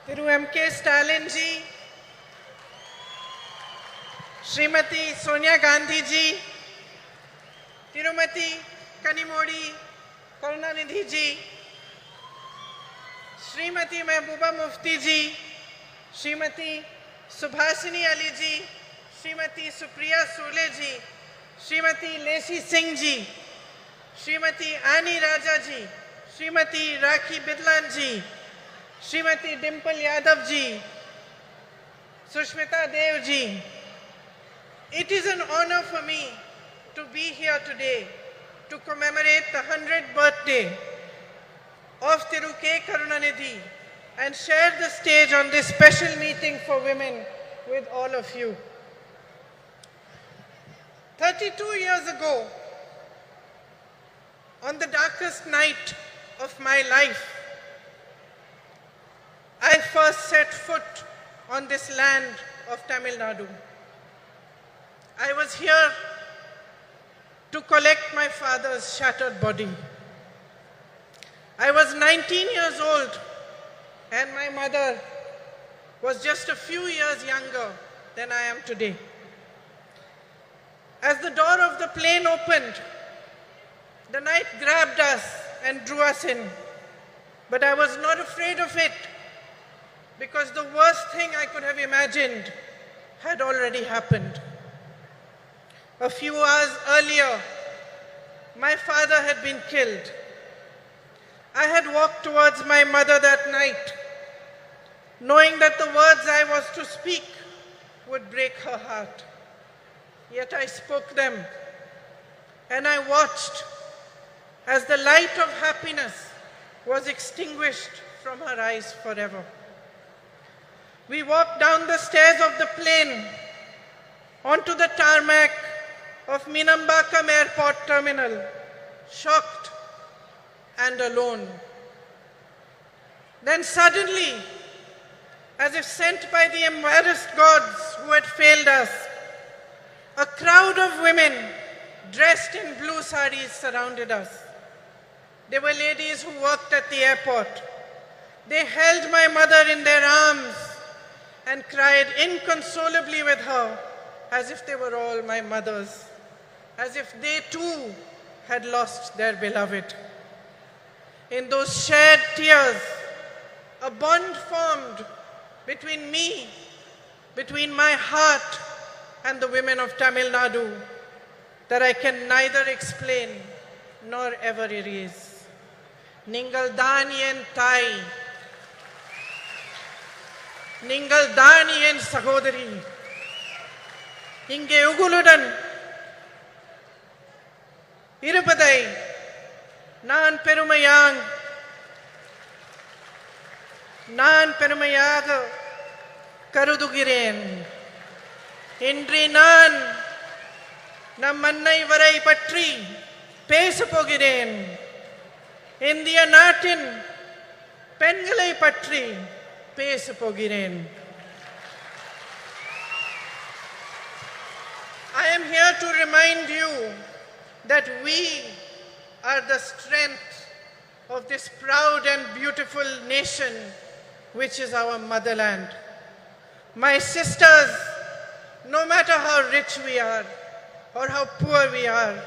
Thiru M.K. Stalin ji, Srimati Sonia Gandhi ji, Tirumati Kanimodi Karunanidhi ji, Srimati Mehbooba Mufti ji, Srimati Subhasini Ali ji, Srimati Supriya Sule ji, Srimati Lacey Singh ji, Srimati Annie Raja ji, Srimati Rakhi Bidlan ji, Srimati Dimple Yadav ji, Sushmita Dev ji. It is an honor for me to be here today to commemorate the 100th birthday of Thiru K. Karunanidhi and share the stage on this special meeting for women with all of you. 32 years ago, on the darkest night of my life, I first set foot on this land of Tamil Nadu. I was here to collect my father's shattered body. I was 19 years old and my mother was just a few years younger than I am today. As the door of the plane opened, the night grabbed us and drew us in. But I was not afraid of it because the worst thing I could have imagined had already happened. A few hours earlier, my father had been killed. I had walked towards my mother that night, knowing that the words I was to speak would break her heart. Yet I spoke them, and I watched as the light of happiness was extinguished from her eyes forever. We walked down the stairs of the plane onto the tarmac of Minambakam Airport Terminal, shocked and alone. Then suddenly, as if sent by the embarrassed gods who had failed us, a crowd of women dressed in blue saris surrounded us. They were ladies who worked at the airport. They held my mother in their arms and cried inconsolably with her as if they were all my mothers, as if they too had lost their beloved. In those shared tears, a bond formed between me, between my heart and the women of Tamil Nadu that I can neither explain nor ever erase. Ningal Daniyen Thai, Ningal Daniyen Sahodari, Inge Uguludan, Irupadai, Nan Perumayang, Nan Perumayaga, Karudugiren, Indri Nan, Namannai Varai Patri, Pesapogiren, India Natin, Pengalai Patri, Pesapogiren. I am here to remind you that we are the strength of this proud and beautiful nation, which is our motherland. My sisters, no matter how rich we are or how poor we are,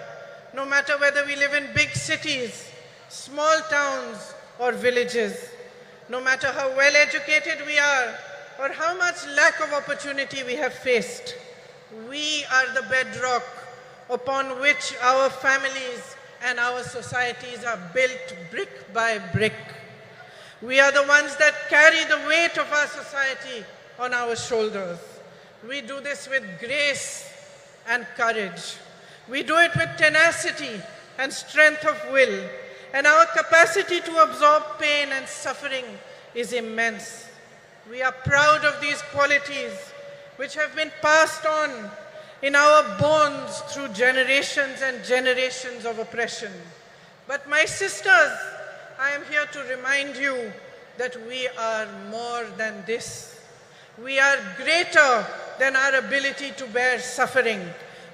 no matter whether we live in big cities, small towns or villages, no matter how well educated we are or how much lack of opportunity we have faced, we are the bedrock upon which our families and our societies are built brick by brick. We are the ones that carry the weight of our society on our shoulders. We do this with grace and courage. We do it with tenacity and strength of will. And our capacity to absorb pain and suffering is immense. We are proud of these qualities which have been passed on in our bones through generations and generations of oppression. But my sisters, I am here to remind you that we are more than this. We are greater than our ability to bear suffering.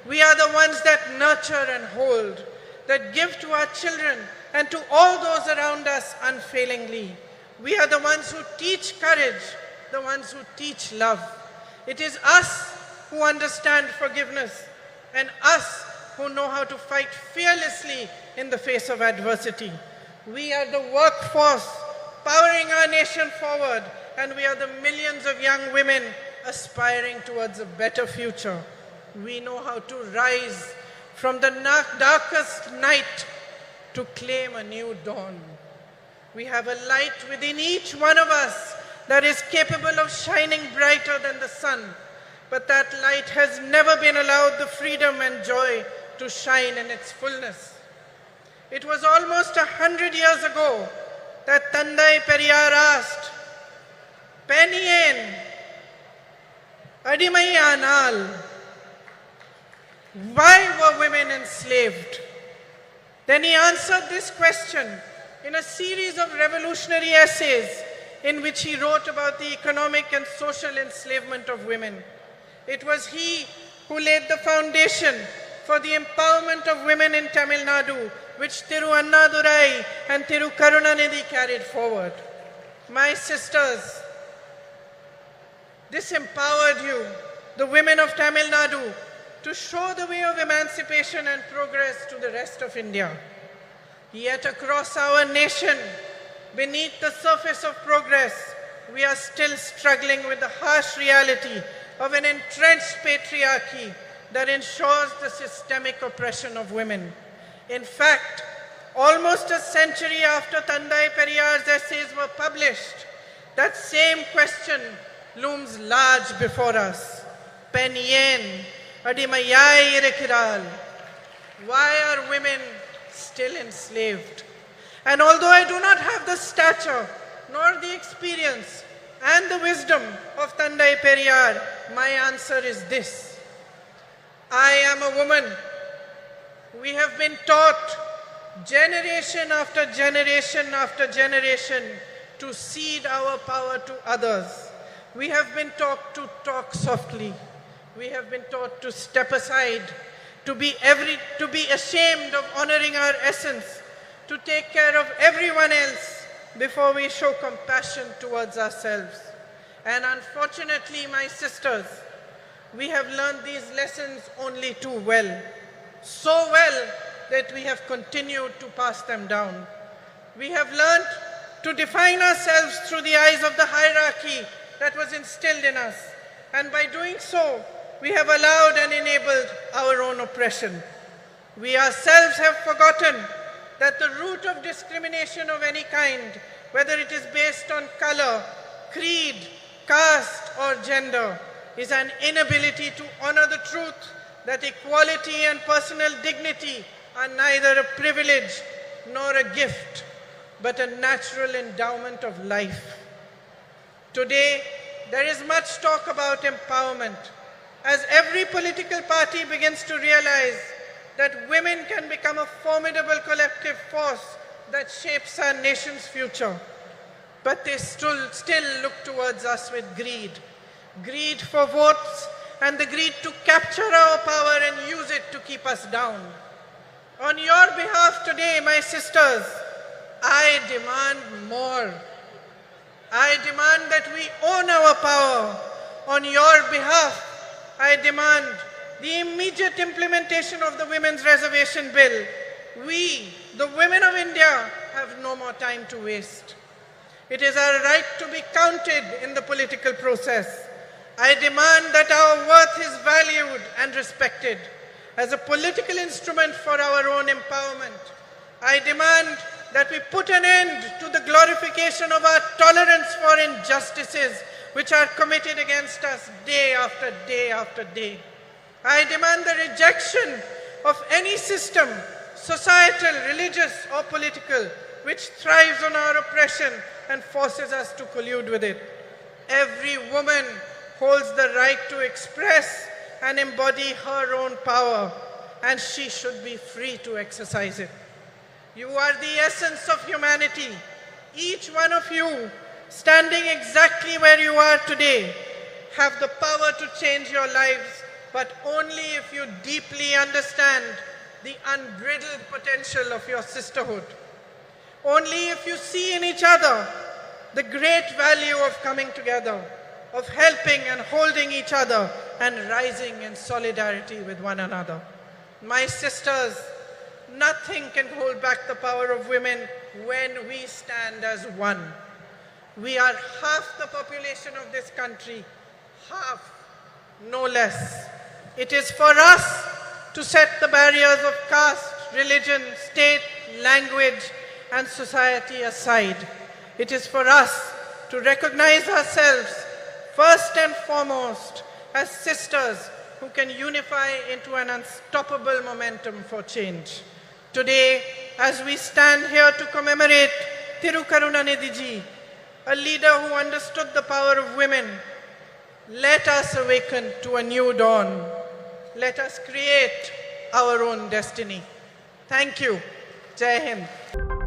We are the ones that nurture and hold, that give to our children and to all those around us unfailingly. We are the ones who teach courage, the ones who teach love. It is us who understand forgiveness and us who know how to fight fearlessly in the face of adversity. We are the workforce powering our nation forward, and we are the millions of young women aspiring towards a better future. We know how to rise from the darkest night to claim a new dawn. We have a light within each one of us that is capable of shining brighter than the sun, but that light has never been allowed the freedom and joy to shine in its fullness. It was almost 100 years ago that Tandai Periyar asked, "Peniyen, Adimai Anal," why were women enslaved? Then he answered this question in a series of revolutionary essays in which he wrote about the economic and social enslavement of women. It was he who laid the foundation for the empowerment of women in Tamil Nadu, which Thiru Annadurai and Thiru Karunanidhi carried forward. My sisters, this empowered you, the women of Tamil Nadu, to show the way of emancipation and progress to the rest of India. Yet across our nation, beneath the surface of progress, we are still struggling with the harsh reality of an entrenched patriarchy that ensures the systemic oppression of women. In fact, almost a century after Tandai Periyar's essays were published, that same question looms large before us. Peniyen, Adimayai Rekiral. Why are women still enslaved? And although I do not have the stature nor the experience and the wisdom of Tandai Periyar, my answer is this. I am a woman. We have been taught generation after generation after generation to cede our power to others. We have been taught to talk softly. We have been taught to step aside, to be ashamed of honoring our essence, to take care of everyone else before we show compassion towards ourselves. And unfortunately, my sisters, we have learned these lessons only too well. So well that we have continued to pass them down. We have learned to define ourselves through the eyes of the hierarchy that was instilled in us. And by doing so, we have allowed and enabled our own oppression. We ourselves have forgotten that the root of discrimination of any kind, whether it is based on color, creed, caste, or gender, is an inability to honor the truth that equality and personal dignity are neither a privilege nor a gift, but a natural endowment of life. Today, there is much talk about empowerment, as every political party begins to realize that women can become a formidable collective force that shapes our nation's future. But they still look towards us with greed. Greed for votes and the greed to capture our power and use it to keep us down. On your behalf today, my sisters, I demand more. I demand that we own our power. On your behalf, I demand the immediate implementation of the Women's Reservation Bill. We, the women of India, have no more time to waste. It is our right to be counted in the political process. I demand that our worth is valued and respected as a political instrument for our own empowerment. I demand that we put an end to the glorification of our tolerance for injustices which are committed against us day after day after day. I demand the rejection of any system, societal, religious, or political, which thrives on our oppression and forces us to collude with it. Every woman holds the right to express and embody her own power, and she should be free to exercise it. You are the essence of humanity. Each one of you, standing exactly where you are today, have the power to change your lives, but only if you deeply understand the unbridled potential of your sisterhood. Only if you see in each other the great value of coming together, of helping and holding each other and rising in solidarity with one another. My sisters, nothing can hold back the power of women when we stand as one. We are half the population of this country, half, no less. It is for us to set the barriers of caste, religion, state, language, and society aside. It is for us to recognize ourselves first and foremost as sisters who can unify into an unstoppable momentum for change. Today, as we stand here to commemorate Thirukarunanidhi ji, a leader who understood the power of women, let us awaken to a new dawn. Let us create our own destiny. Thank you. Jai Hind.